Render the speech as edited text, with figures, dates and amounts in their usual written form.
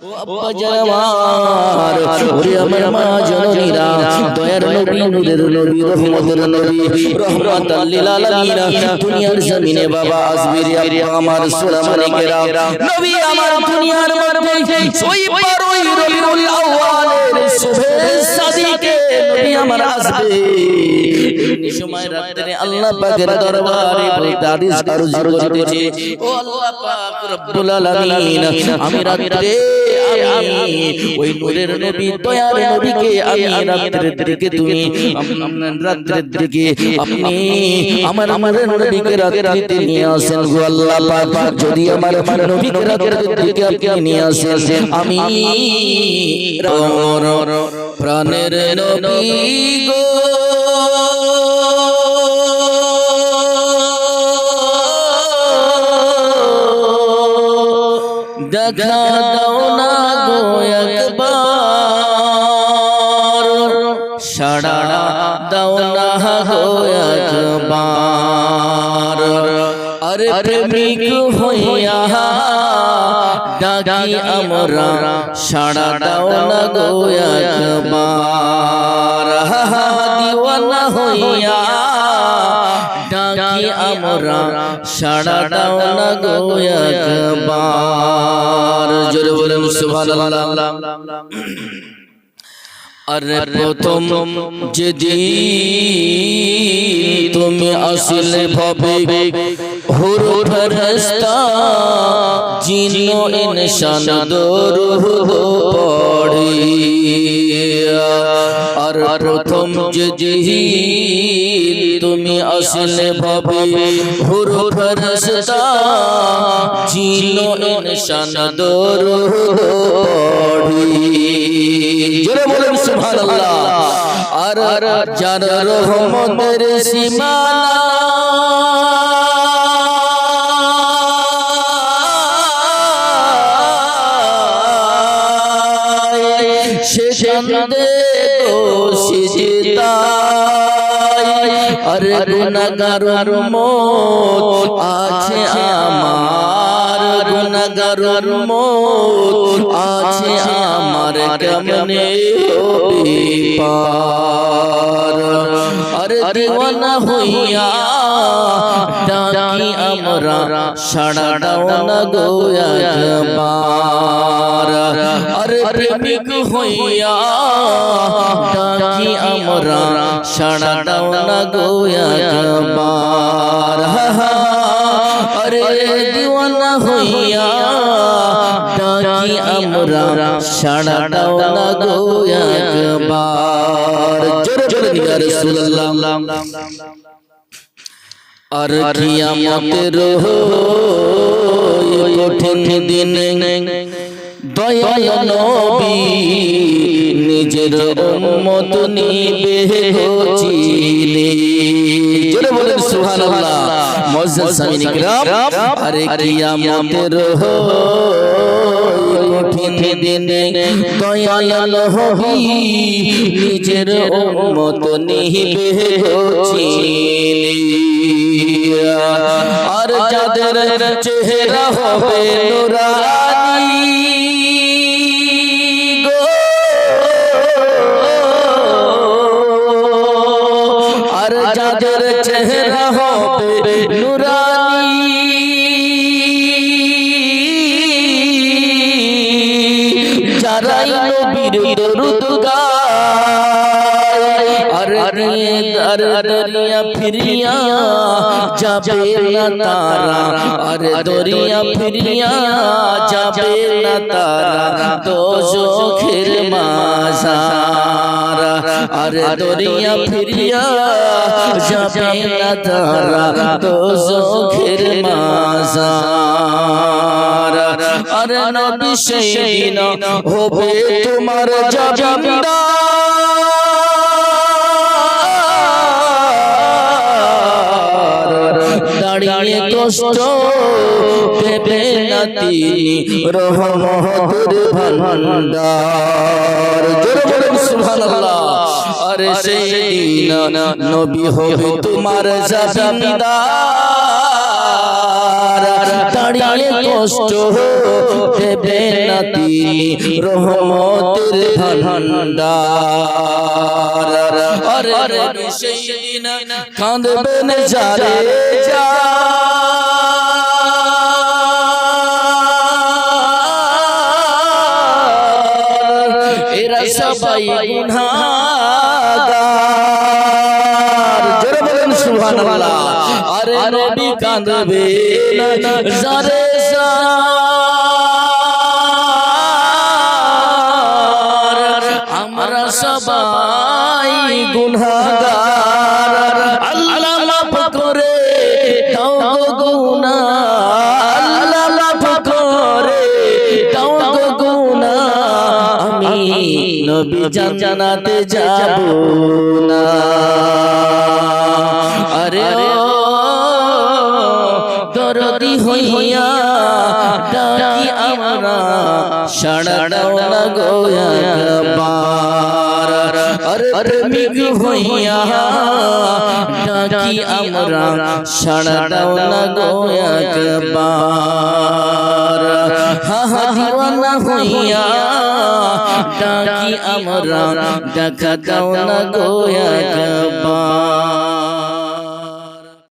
ও আব্বা আমার ওরে আমার মা জননীরা দয়ার নবী নূরের নবী রহমতের নবী রহমাতাল লিল আলামিন দুনিয়ার জমিনে বাবা আসবে রে আব্বা আমার সোনা মানিকেরা নবী আমার দুনিয়ার মধ্যে ওই 12ই রবিউল আউয়ালের শুভে সাদিকে নবী আমার আসবে এই সময় রাতে আল্লাহ পাকের দরবারে বলতে আরজ করতেছে ও আল্লাহ পাক রব্বুল আলামিন আমি রাতে আমি ওই নূরের নবী দয়ার নবীকে আমি রাতের দিকে তুমি রাতের দিকে আপনি আমার নবীকে রাতে নিয়ে আসেন গো আল্লাহ পাক যদি আমার নবীকে রাতের দিকে আপনি নিয়ে আসেন আমি প্রাণের নবী গো দেখা দাও না গো একবার সাড়া দাও না গো একবার আরে প্রেমিক হইয়া ডাকি আমরা সাড়া দাও না গো একবার দিওয়ানা হইয়া ডাকি আমরা সাড়া দাও না গো একবার জোরে বলুন সুবহানাল্লাহ আরে প্রথম যেদিন তুমি আসলে ভাবে হুর ফেরেশতা জিন ও ইনসান দরুদ পড়ে আর প্রথম যেদিন তুমি আসলে ভাবে হুর ফেরেশতা জিন ও ইনসান দরুদ পড়ে জোরে বলুন সুবহানাল্লাহ আর যার রহমতের সীমানা সেখান দেখো সিজদায় আরে গুনাহগার মত আছে আমার গুনাহগার মত আছে আমার কেমনে হবে পার আরে দিওয়ানা হইয়া ডাকি আমরা সাড়া দাও না গো একবার আরে প্রেমিক হইয়া ডাকি আমরা সাড়া দাও না গো একবার আরে দিওয়ানা হইয়া ডাকি আমরা সাড়া দাও না গো একবার জোরে জোরে দিগা রাসূলুল্লাহ আর কিয়ামতের কঠিন দিনে দয়াল নবী নিজের উম্মত নিবে চিনে জোরে বলেন সুবহানাল্লাহ মুআজ্জাজ সামিন ইকরাম আরে কিয়ামতের কঠিন দিনে দয়াল নবী নিজের উম্মত নিবে চিনে আর যাদের চেহারা হবে নূরানী আর যাদের চেহারা হবে নূরানী যারাই নবীর দরুদ গায় আর দরিয়া ফিরিয়া যাবে না তারা আর দরিয়া ফিরিয়া যাবে না তারা দোজখের মাঝার আর দরিয়া ফিরিয়া যাবে না তারা দোজখের মাঝার আর নবী সেদিন হবে তোমার জামিনদার দাঁড়িয়ে কষ্ট দেবে না তিনি রহমতের ভান্ডার জোরে বলুন সুবহানাল্লাহ আরে সেদিন নবী হবে তোমার জামিনদার দাঁড়িয়ে কষ্ট দেবে না তিনি রহমতের ভান্ডার আরে আরে সেই দিন কাঁদবেন যারে যা এরা সবাই গুনাহগার জোরে বলেন সুবহানাল্লাহ আরে নবী কাঁদবে না যারে যা আমরা সবাই গুনাহগার আল্লাহ মাফ করে দাও গো গুনাহ আল্লাহ মাফ করে দাও গো গুনাহ আমি নবী জান্নাতে যাব না আরে দরদি হইয়া ডাকি আমরা সাড়া দাও না গো একবার আরে প্রেমিক হইয়া ডাকি আমরা সাড়া দাও না গো একবার হা হা দিওয়ানা হইয়া ডাকি আমরা দেখা দাও না গো একবার